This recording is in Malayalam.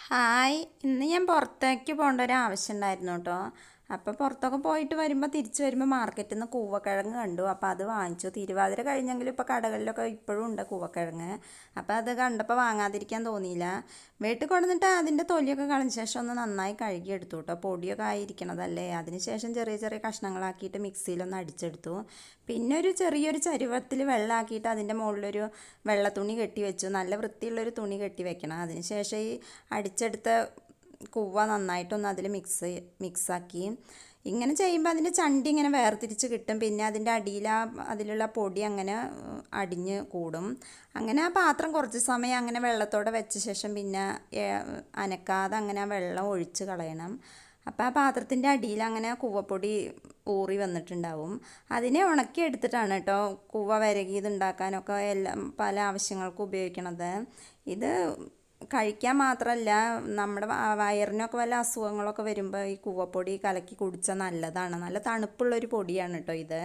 ഹായ്, ഇന്ന് ഞാൻ പുറത്തേക്ക് പോകേണ്ട ഒരു ആവശ്യം ഉണ്ടായിരുന്നു കേട്ടോ. അപ്പോൾ പുറത്തൊക്കെ പോയിട്ട് വരുമ്പോൾ തിരിച്ച് വരുമ്പോൾ മാർക്കറ്റിൽ നിന്ന് കൂവക്കിഴങ്ങ് കണ്ടു. അപ്പോൾ അത് വാങ്ങിച്ചു. തിരുവാതിര കഴിഞ്ഞെങ്കിലും ഇപ്പോൾ കടകളിലൊക്കെ ഇപ്പോഴും ഉണ്ട് കൂവക്കിഴങ്ങ്. അപ്പോൾ അത് കണ്ടപ്പോൾ വാങ്ങാതിരിക്കാൻ തോന്നിയില്ല. വീട്ടിൽ കൊണ്ടുവന്നിട്ട് അതിൻ്റെ തൊലിയൊക്കെ കളഞ്ഞ ശേഷം ഒന്ന് നന്നായി കഴുകിയെടുത്തു കേട്ടോ. പൊടിയൊക്കെ ആയിരിക്കണതല്ലേ. അതിന് ശേഷം ചെറിയ ചെറിയ കഷ്ണങ്ങളാക്കിയിട്ട് മിക്സിയിലൊന്ന് അടിച്ചെടുത്തു. പിന്നെ ഒരു ചെറിയൊരു ചരുവത്തിൽ വെള്ളമാക്കിയിട്ട് അതിൻ്റെ മുകളിലൊരു വെള്ള തുണി കെട്ടി വെച്ചു. നല്ല വൃത്തിയുള്ളൊരു തുണി കെട്ടി വെക്കണം. അതിന് ശേഷം ഈ അടിച്ചെടുത്ത കൂവ നന്നായിട്ടൊന്ന് അതിൽ മിക്സാക്കി. ഇങ്ങനെ ചെയ്യുമ്പോൾ അതിൻ്റെ ചണ്ടി ഇങ്ങനെ വേർതിരിച്ച് കിട്ടും. പിന്നെ അതിൻ്റെ അടിയിൽ അതിലുള്ള പൊടി അങ്ങനെ അടിഞ്ഞ് കൂടും. അങ്ങനെ ആ പാത്രം കുറച്ച് സമയം അങ്ങനെ വെള്ളത്തോടെ വെച്ച ശേഷം പിന്നെ അനക്കാതെ അങ്ങനെ ആ വെള്ളം ഒഴിച്ച് കളയണം. അപ്പോൾ ആ പാത്രത്തിൻ്റെ അടിയിൽ അങ്ങനെ കൂവപ്പൊടി ഊറി വന്നിട്ടുണ്ടാവും. അതിനെ ഉണക്കി എടുത്തിട്ടാണ് കേട്ടോ കൂവ വരകിയത് ഉണ്ടാക്കാനൊക്കെ എല്ലാം പല ആവശ്യങ്ങൾക്കും ഉപയോഗിക്കണത്. ഇത് കഴിക്കാൻ മാത്രമല്ല, നമ്മുടെ വയറിനൊക്കെ വല്ല അസുഖങ്ങളൊക്കെ വരുമ്പോൾ ഈ കൂവപ്പൊടി കലക്കി കുടിച്ചാൽ നല്ലതാണ്. നല്ല തണുപ്പുള്ളൊരു പൊടിയാണ് കേട്ടോ ഇത്.